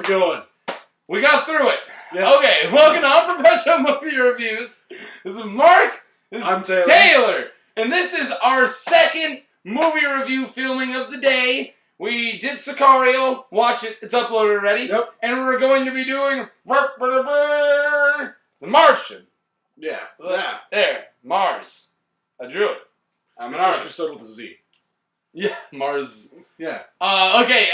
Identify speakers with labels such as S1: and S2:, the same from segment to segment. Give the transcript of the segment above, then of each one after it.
S1: going?
S2: We got through it.
S1: Yeah.
S2: Okay, welcome to Unprofessional Movie Reviews. This is Mark. This is
S1: I'm Taylor.
S2: Taylor. And this is our second movie review filming of the day. We did Sicario. Watch it. It's uploaded already.
S1: Yep.
S2: And we're going to be doing The Martian.
S1: Yeah.
S2: There. Mars. I drew it. I'm an
S1: It's
S2: artist.
S1: just started with a Z.
S2: Yeah, Mars.
S1: Yeah.
S2: Okay.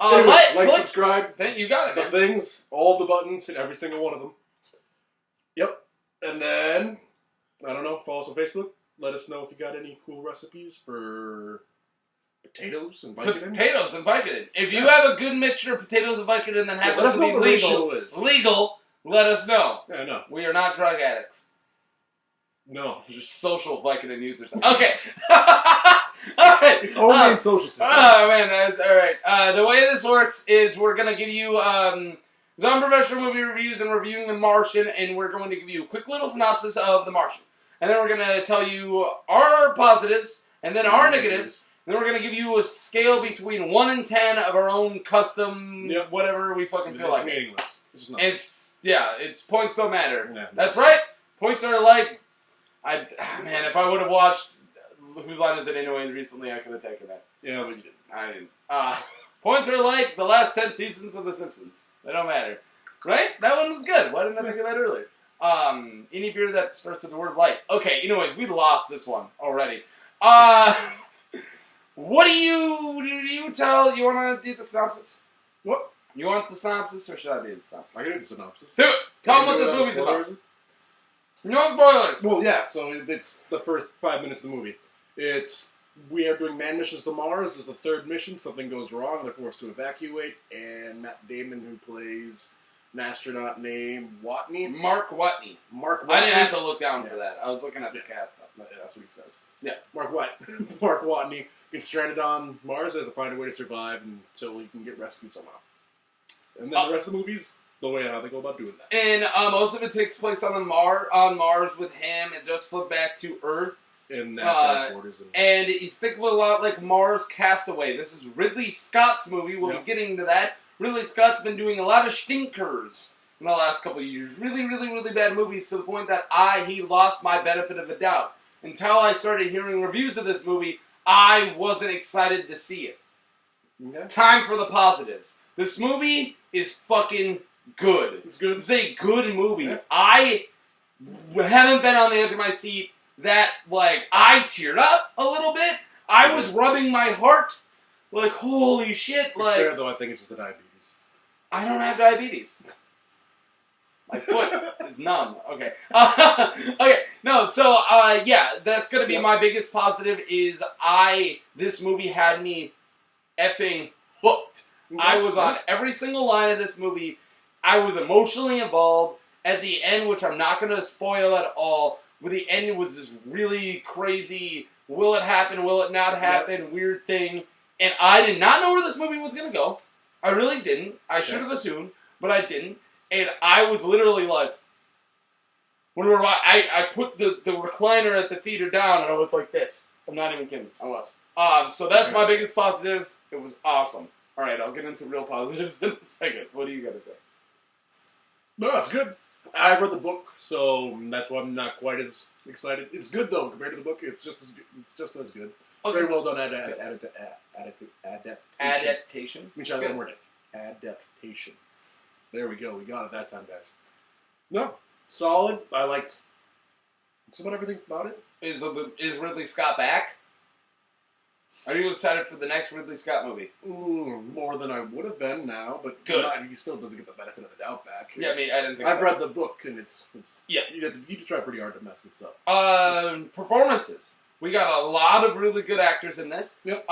S1: Anyway, subscribe.
S2: You got it,
S1: The
S2: man.
S1: things, all the buttons, hit every single one of them. Yep. And then, I don't know, follow us on Facebook. Let us know if you got any cool recipes for potatoes and Vicodin.
S2: Potatoes and Vicodin. If you have a good mixture of potatoes and Vicodin that happens
S1: let us
S2: to
S1: know
S2: be
S1: what the ratio is.
S2: legal, let us know.
S1: Yeah, I know.
S2: We are not drug addicts.
S1: No.
S2: We're just social Vicodin users. Okay. Alright.
S1: It's only in social security.
S2: Oh, man, that's alright. The way this works is we're going to give you some professional movie reviews and reviewing The Martian, and we're going to give you a quick little synopsis of The Martian. And then we're going to tell you our positives, and then our negatives. Then we're going to give you a scale between 1 and 10 of our own custom, whatever we fucking feel like.
S1: It's meaningless.
S2: It's points don't matter.
S1: Yeah.
S2: That's right. Points are like, man, if I would have watched Whose Line Is It Anyway recently, I could have taken that.
S1: Yeah, but you didn't.
S2: I didn't. Points are like the last 10 seasons of The Simpsons. They don't matter. Right? That one was good. Why didn't I think of that earlier? Any beer that starts with the word light. Okay, anyways, we lost this one already. What do you tell? You want to do the synopsis?
S1: What?
S2: You want the synopsis, or should I do the synopsis?
S1: I can do the synopsis.
S2: Do it! Tell them what this movie's about. No spoilers!
S1: Well, yeah, so it's the first 5 minutes of the movie. We are doing manned missions to Mars. This is the third mission. Something goes wrong. They're forced to evacuate. And Matt Damon, who plays an astronaut named Watney.
S2: Mark Watney.
S1: Watney.
S2: I didn't have to look down for that. I was looking at the cast.
S1: Yeah, that's what he says.
S2: Yeah.
S1: Mark Watney gets stranded on Mars, has to find a way to survive until he can get rescued somehow. And then the rest of the movie's the way how they go about doing that.
S2: And most of it takes place on Mars with him. It does flip back to Earth.
S1: In NASA headquarters.
S2: And you think of it a lot like Mars Castaway. This is Ridley Scott's movie. We'll be getting to that. Ridley Scott's been doing a lot of stinkers in the last couple of years. Really, really, really bad movies to the point that he lost my benefit of the doubt. Until I started hearing reviews of this movie, I wasn't excited to see it.
S1: Okay. Time
S2: for the positives. This movie is fucking good.
S1: It's good.
S2: It's a good movie.
S1: Yeah.
S2: I haven't been on the edge of my seat that, I teared up a little bit. I was rubbing my heart. Holy shit.
S1: Fair, though, I think it's just the diabetes.
S2: I don't have diabetes. My foot is numb. Okay. Okay. No, so, that's going to be my biggest positive is this movie had me effing hooked. I was on every single line of this movie. I was emotionally involved. At the end, which I'm not going to spoil at all, with the end, it was this really crazy, will it happen, will it not happen, weird thing. And I did not know where this movie was going to go. I really didn't. I should have assumed, but I didn't. And I was literally I put the recliner at the theater down, and I was like this. I'm not even kidding. I was. So that's my biggest positive. It was awesome. All right, I'll get into real positives in a second. What do you got to say?
S1: No, it's good. I read the book, so that's why I'm not quite as excited. It's good though compared to the book. It's just as good. It's just as good. Okay. Very well done. Adaptation. Let me try that word. Adaptation. There we go. We got it that time, guys. No, solid. I liked just about everything about it.
S2: Is Ridley Scott back? Are you excited for the next Ridley Scott movie?
S1: More than I would have been now, but he still doesn't get the benefit of the doubt back.
S2: Yeah, I didn't think so.
S1: I've read the book, and it's
S2: yeah.
S1: You just try pretty hard to mess this up.
S2: Performances. We got a lot of really good actors in this.
S1: Yep.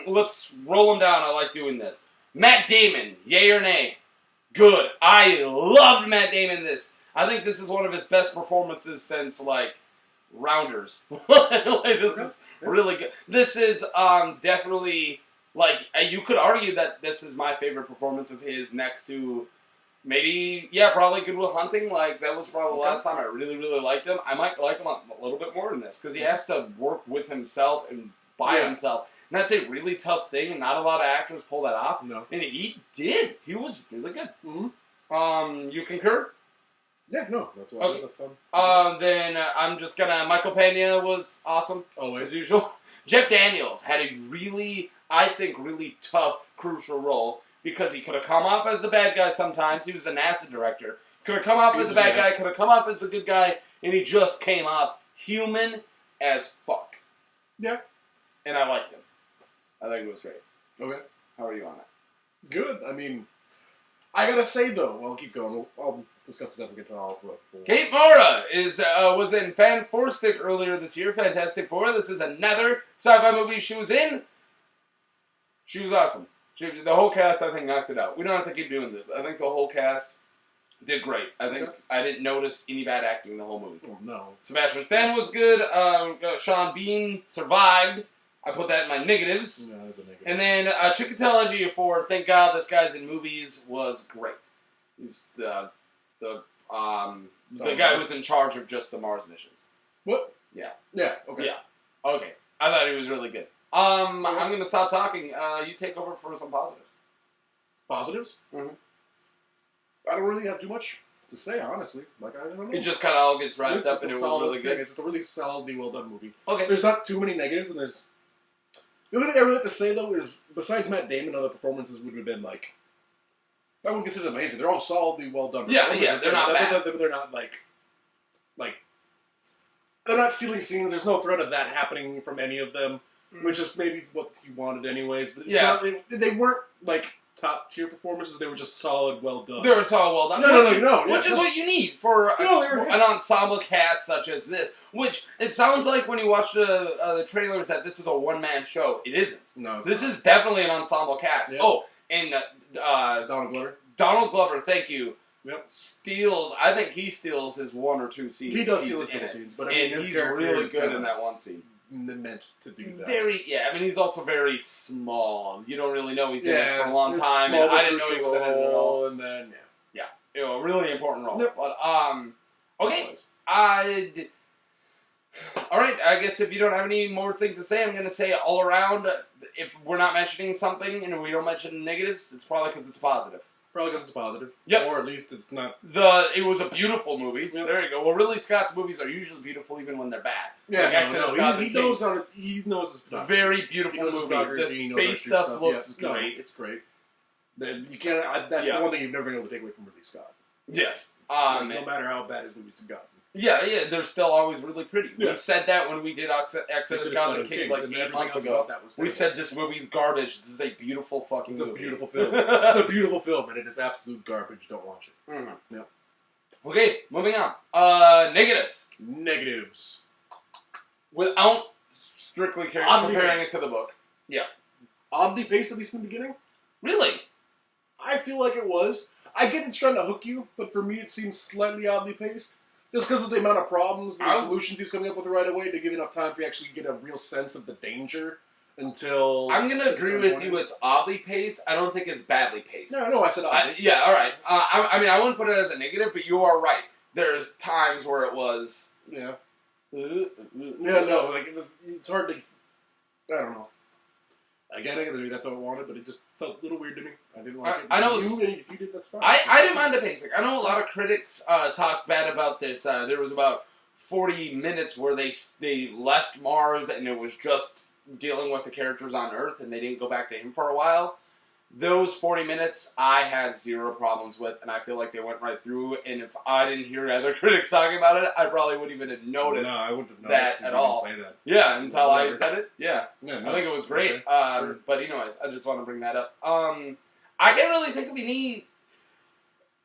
S2: Let's roll them down. I like doing this. Matt Damon, yay or nay? Good. I loved Matt Damon in this. I think this is one of his best performances since, Rounders. This is really good. This is definitely, you could argue that this is my favorite performance of his next to maybe, probably Good Will Hunting. That was probably the last time I really, really liked him. I might like him a little bit more in this because he has to work with himself and by himself. And that's a really tough thing, and not a lot of actors pull that off.
S1: No.
S2: And he did. He was really good.
S1: Mm-hmm.
S2: You concur?
S1: Yeah, no. That's why I had the fun.
S2: Then I'm just gonna... Michael Pena was awesome.
S1: Always.
S2: As usual. Jeff Daniels had a really, I think, really tough, crucial role. Because he could have come off as a bad guy sometimes. He was a NASA director. Could have come off as a bad guy. Could have come off as a good guy. And he just came off human as fuck.
S1: Yeah.
S2: And I liked him. I think it was great.
S1: Okay.
S2: How are you on that?
S1: Good. I mean, I gotta say, though, I'll keep going. I'll discuss this after we get to all of it.
S2: Kate Mara was in Fan Four Stick earlier this year. Fantastic Four. This is another sci-fi movie she was in. She was awesome. The whole cast, I think, knocked it out. We don't have to keep doing this. I think the whole cast did great. I think I didn't notice any bad acting in the whole movie.
S1: Oh, no.
S2: Sebastian Stan was good. Sean Bean survived. I put that in my negatives.
S1: No, that's a negative.
S2: And then Chiwetel Ejiofor, thank God this guy's in movies, was great. He's the guy who's in charge of just the Mars missions.
S1: What?
S2: Yeah.
S1: Yeah, okay.
S2: Yeah. Okay. I thought he was really good. I'm going to stop talking. You take over for some positives.
S1: Positives?
S2: Mm-hmm.
S1: I don't really have too much to say, honestly. Like, I don't know.
S2: It just kind of all gets wrapped up and it was really good.
S1: It's just a really solidly well done movie.
S2: Okay.
S1: There's not too many negatives, and there's... The only thing I really have to say, though, is besides Matt Damon, other performances would have been, like... I wouldn't consider them amazing. They're all solidly well done.
S2: Yeah, they're not bad.
S1: They're not, like... They're not stealing scenes. There's no threat of that happening from any of them. Which is maybe what he wanted anyways. But it's not, they weren't, like, top-tier performances. They were just solid, well done.
S2: They were solid, well done. Which is what you need for an ensemble cast such as this. Which, it sounds like when you watch the trailers that this is a one-man show. It isn't.
S1: No,
S2: this is definitely an ensemble cast. Yeah. Oh, and
S1: Donald Glover.
S2: Donald Glover, thank you.
S1: Yep.
S2: I think he steals his one or two scenes.
S1: He does steal his couple scenes. But I mean,
S2: he's really good in that one scene.
S1: Meant to do that.
S2: I mean, he's also very small. You don't really know he's in it for a long time.
S1: And
S2: I didn't know he was in it at all.
S1: And then,
S2: a really important role.
S1: Yep.
S2: But, okay. Alright, I guess if you don't have any more things to say, I'm going to say all around, if we're not mentioning something and we don't mention negatives, it's probably because it's positive.
S1: Probably because it's positive.
S2: Yep.
S1: Or at least it's not...
S2: It was a beautiful movie. Yep. There you go. Well, Ridley Scott's movies are usually beautiful even when they're bad.
S1: Yeah,
S2: he
S1: knows his stuff.
S2: Very beautiful movie. The space stuff looks great.
S1: No, it's great. You can't... That's the one thing you've never been able to take away from Ridley Scott.
S2: Yes.
S1: No matter how bad his movies have gotten.
S2: Yeah, they're still always really pretty. Yeah. We said that when we did Exodus Gods and Kings like 8 months ago. We said this movie's garbage. This is a beautiful fucking movie.
S1: It's a beautiful film. It's a beautiful film, and it is absolute garbage. Don't watch it.
S2: Mm-hmm.
S1: Yep.
S2: Okay, moving on. Negatives.
S1: Negatives.
S2: Without strictly comparing it to the book. Yeah.
S1: Oddly paced, at least in the beginning?
S2: Really?
S1: I feel like it was. I get it's trying to hook you, but for me it seems slightly oddly paced. Just because of the amount of problems, the solutions he's coming up with right away to give enough time for you to actually get a real sense of the danger until...
S2: I'm going to agree with you. It's oddly paced. I don't think it's badly paced.
S1: No, I said oddly.
S2: All right. I mean, I wouldn't put it as a negative, but you are right. There's times where it was...
S1: Yeah. It's hard to... I don't know. Again, maybe that's what I wanted, but it just felt a little weird to me. I didn't like it.
S2: I know.
S1: If you did, that's fine.
S2: I didn't mind the pacing. I know a lot of critics talk bad about this. There was about 40 minutes where they left Mars and it was just dealing with the characters on Earth and they didn't go back to him for a while. Those 40 minutes I had zero problems with, and I feel like they went right through. And if I didn't hear other critics talking about it, I probably wouldn't even have noticed
S1: I wouldn't have noticed
S2: that at all.
S1: Say that.
S2: Yeah, until I said it. Yeah,
S1: no,
S2: I think it was great.
S1: Okay. Sure.
S2: But anyways, I just want to bring that up. I can't really think of any.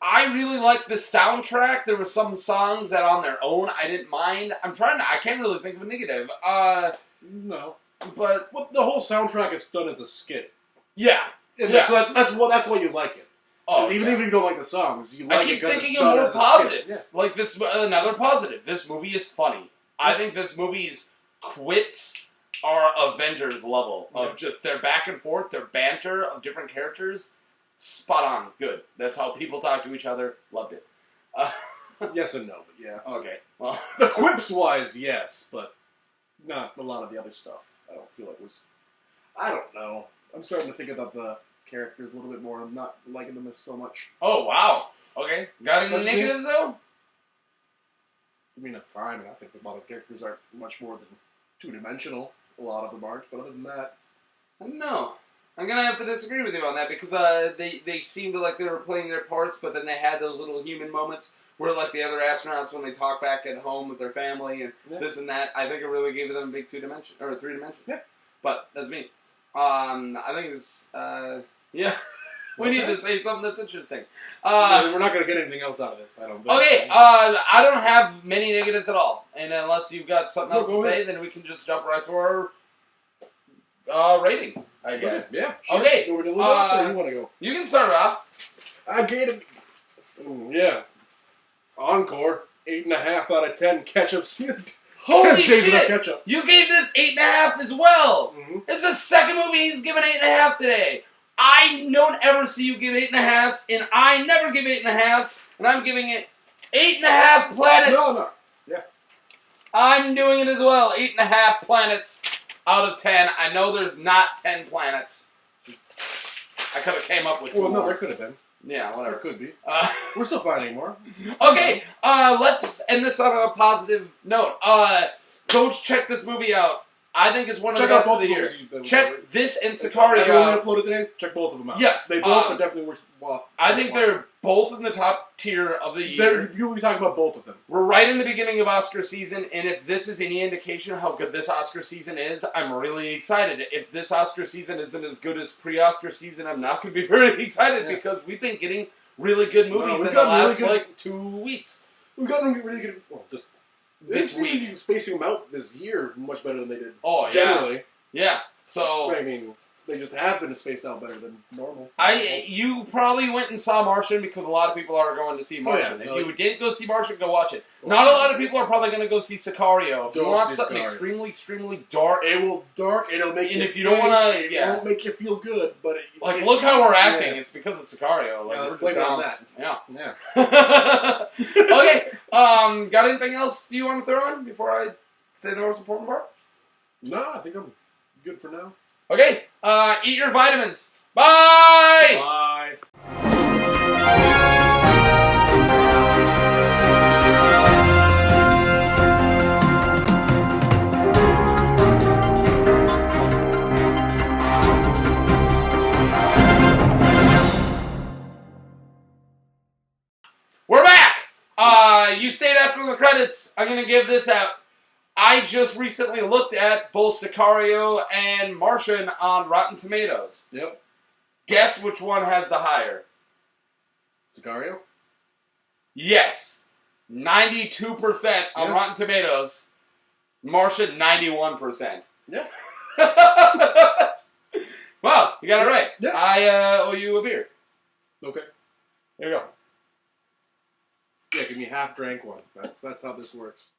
S2: I really liked the soundtrack. There were some songs that on their own I didn't mind. I can't really think of a negative.
S1: No,
S2: but
S1: the whole soundtrack is done as a skit.
S2: Yeah.
S1: So that's why you like it. Even if you don't like the songs, you like it because it's done as a skit. I keep thinking of more positives.
S2: Like this, another positive. This movie is funny. I think this movie's quips are Avengers level of just their back and forth, their banter of different characters. Spot on. Good. That's how people talk to each other. Loved it.
S1: Yes and no, but yeah.
S2: Okay. Well,
S1: the quips wise, yes, but not a lot of the other stuff. I don't feel like it was. I don't know. I'm starting to think about the characters a little bit more. I'm not liking them as so much.
S2: Oh, wow. Okay. Got any negatives, though?
S1: Give me enough time, and I think a lot of characters aren't much more than two-dimensional. A lot of them aren't, but other than that...
S2: I don't know. I'm going to have to disagree with you on that, because they seemed like they were playing their parts, but then they had those little human moments where, like, the other astronauts, when they talk back at home with their family and this and that, I think it really gave them a big two-dimension, or three-dimension.
S1: Yeah.
S2: But that's me. I think it's, yeah. We need to say something that's interesting.
S1: We're not going to get anything else out of this, I don't think.
S2: Okay, I don't have many negatives at all. And unless you've got something else to say, then we can just jump right to our ratings, I guess.
S1: Yeah, sure.
S2: Okay.
S1: You want me to lead off, or you want to go?
S2: You can start off.
S1: I gave it... yeah. Encore, 8.5 out of 10 ketchup.
S2: Holy shit!
S1: Ketchup.
S2: You gave this 8.5 as well.
S1: Mm-hmm.
S2: It's the second movie he's given 8.5 today. I don't ever see you give 8.5s, and I never give 8.5s, and I'm giving it 8.5 planets.
S1: No. Yeah.
S2: I'm doing it as well. 8.5 planets out of 10. I know there's not 10 planets. I could have came up with two more.
S1: No, there could have been.
S2: Yeah, whatever.
S1: There could be. We're still finding more.
S2: Okay, let's end this on a positive note. Coach, check this movie out. I think it's one of the best of the year. Check this and Sicario
S1: out. Uploaded today. Check both of them out.
S2: Yes.
S1: They both are definitely worth watching.
S2: I think they're both in the top tier of the year.
S1: You'll be talking about both of them.
S2: We're right in the beginning of Oscar season, and if this is any indication how good this Oscar season is, I'm really excited. If this Oscar season isn't as good as pre-Oscar season, I'm not going to be very excited because we've been getting really good movies in the last, 2 weeks.
S1: We've gotten really good... Well, just...
S2: This week.
S1: Spacing them out this year much better than they did.
S2: Oh, yeah.
S1: Generally.
S2: Yeah. So...
S1: I mean, they just have been spaced out better than normal.
S2: You probably went and saw Martian because a lot of people are going to see Martian.
S1: If
S2: you didn't go see Martian, go watch it. Not a lot of people are probably going to go see Sicario. If you want something extremely dark...
S1: It'll make
S2: and if you don't want to...
S1: It won't make you feel good, but...
S2: look how we're acting. It's because of Sicario.
S1: Let's blame it on that.
S2: Yeah. Okay. Got anything else you want to throw on before I say the most important part?
S1: No, I think I'm good for now.
S2: Okay. Eat your vitamins. Bye!
S1: Bye.
S2: We're back! You stayed after the credits. I'm going to give this out. I just recently looked at both Sicario and Martian on Rotten Tomatoes.
S1: Yep.
S2: Guess which one has the higher?
S1: Sicario?
S2: Yes. 92% on Rotten Tomatoes. Martian, 91%.
S1: Yeah.
S2: Wow, you got it right.
S1: Yeah.
S2: I owe you a beer.
S1: Okay.
S2: There you go.
S1: Yeah, give me half drank one. That's how this works.